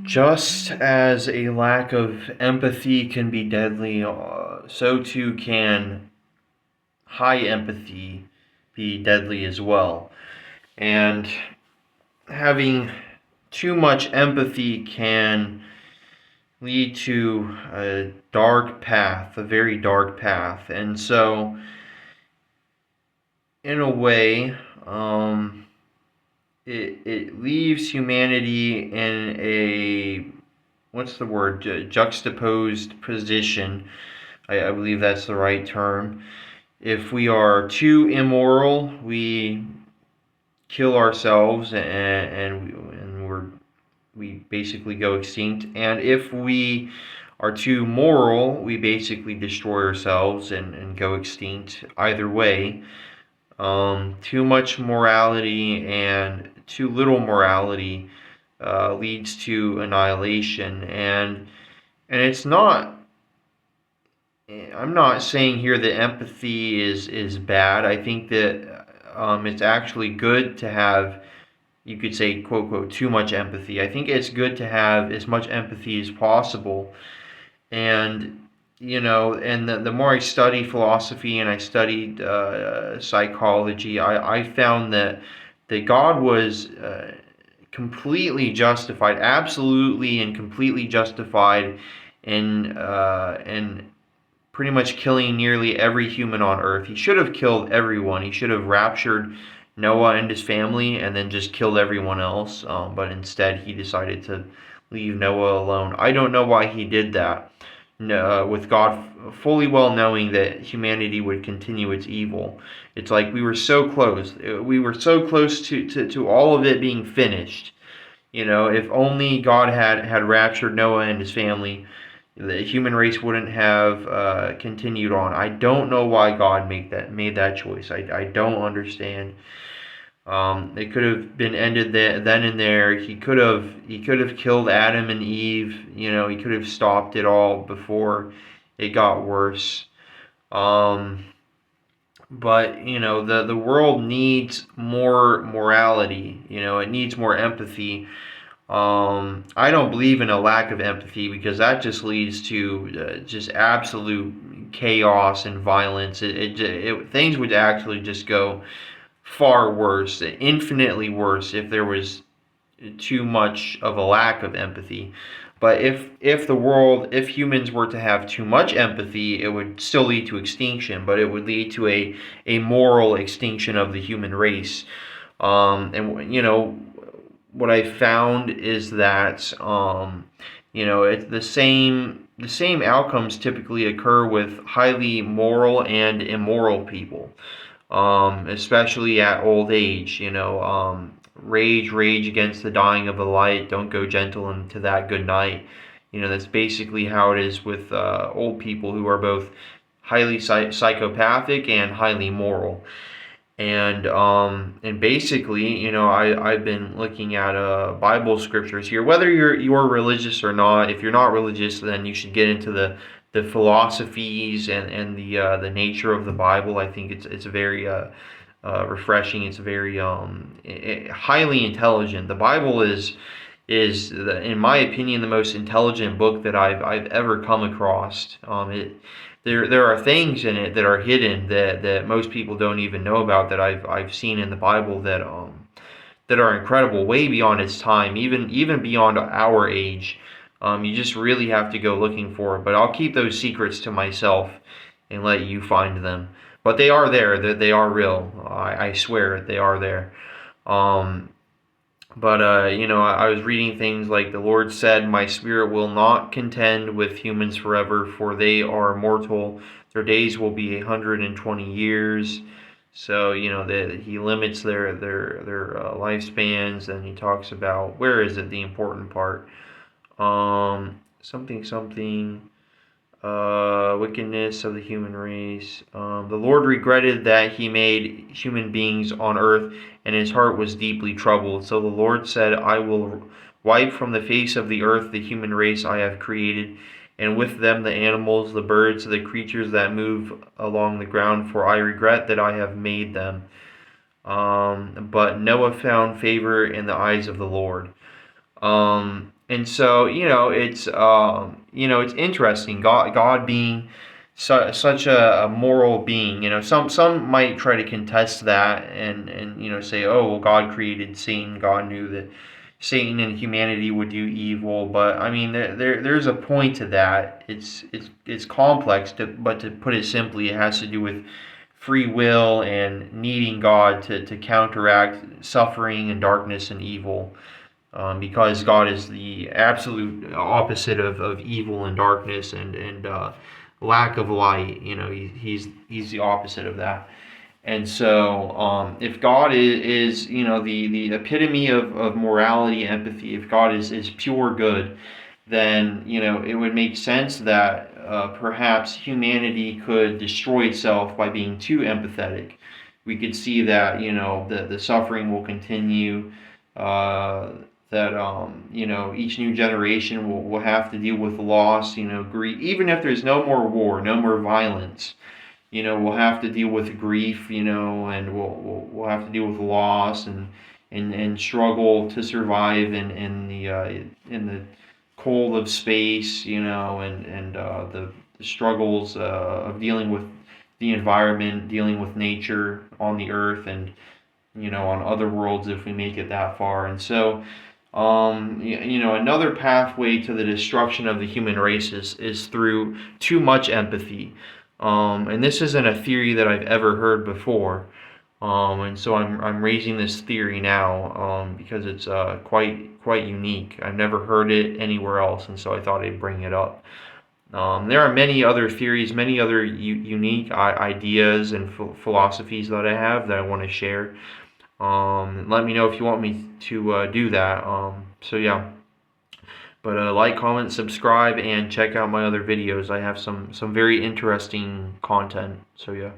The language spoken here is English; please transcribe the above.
Just as a lack of empathy can be deadly, so too can high empathy be deadly as well. And having too much empathy can lead to a dark path, a very dark path. And so, in a way, it leaves humanity in a, what's the word, juxtaposed position. I believe that's the right term. If we are too immoral, we kill ourselves and we basically go extinct. And if we are too moral, we basically destroy ourselves and go extinct. Either way, too much morality and too little morality leads to annihilation. And it's not. I'm not saying here that empathy is bad. I think that it's actually good to have, you could say, quote, quote, too much empathy. I think it's good to have as much empathy as possible. And, and the more I study philosophy and I studied psychology, I found that God was completely justified, absolutely and completely justified in pretty much killing nearly every human on earth. He should have killed everyone. He should have raptured Noah and his family and then just killed everyone else. But instead, he decided to leave Noah alone. I don't know why he did that, with God fully well knowing that humanity would continue its evil. It's like we were so close. We were so close to all of it being finished. If only God had raptured Noah and his family, the human race wouldn't have continued on. I don't know why God made that choice. I don't understand. It could have been ended then and there. He could have killed Adam and Eve. He could have stopped it all before it got worse. Um, but the world needs more morality. It needs more empathy. I don't believe in a lack of empathy because that just leads to just absolute chaos and violence. Things would actually just go far worse, infinitely worse, if there was too much of a lack of empathy. But if humans were to have too much empathy, it would still lead to extinction, but it would lead to a moral extinction of the human race. And what I found is that it's the same outcomes typically occur with highly moral and immoral people, especially at old age. Rage against the dying of the light. Don't go gentle into that good night. That's basically how it is with old people who are both highly psychopathic and highly moral. And basically, I've been looking at Bible scriptures here. Whether you're religious or not, if you're not religious, then you should get into the philosophies and the nature of the Bible. I think it's very refreshing. It's very highly intelligent. The Bible in my opinion, the most intelligent book that I've ever come across. There are things in it that are hidden that most people don't even know about, that I've seen in the Bible that are incredible, way beyond its time, even beyond our age. You just really have to go looking for it. But I'll keep those secrets to myself and let you find them. But they are there. They are real. I swear they are there. Um, but I was reading things like the Lord said, "My spirit will not contend with humans forever, for they are mortal. Their days will be 120 years." So He limits their lifespans, and He talks about, where is it, the important part? Something something. Wickedness of the human race. The Lord regretted that He made human beings on earth, and His heart was deeply troubled. So the Lord said, "I will wipe from the face of the earth the human race I have created, and with them the animals, the birds, the creatures that move along the ground, for I regret that I have made them." But Noah found favor in the eyes of the Lord. And so, it's interesting. God being such a moral being. Some might try to contest that and say, oh, well, God created Satan. God knew that Satan and humanity would do evil. But I mean, there's a point to that. It's complex, but to put it simply, it has to do with free will and needing God to counteract suffering and darkness and evil, because God is the absolute opposite of evil and darkness and lack of light. He's the opposite of that. And so, if God is the epitome of morality, empathy, if God is pure good, then it would make sense that perhaps humanity could destroy itself by being too empathetic. We could see that the suffering will continue. That each new generation will have to deal with loss, grief. Even if there's no more war, no more violence, we'll have to deal with grief, and we'll have to deal with loss and struggle to survive in the cold of space, and the struggles of dealing with the environment, dealing with nature on the earth, and on other worlds if we make it that far. And so, another pathway to the destruction of the human race is through too much empathy. And this isn't a theory that I've ever heard before. And so I'm raising this theory now, because it's quite unique. I've never heard it anywhere else, and so I thought I'd bring it up. There are many other theories, many other unique ideas and philosophies that I have that I want to share. Let me know if you want me to do that. So yeah. But like, comment, subscribe, and check out my other videos. I have some very interesting content. So yeah.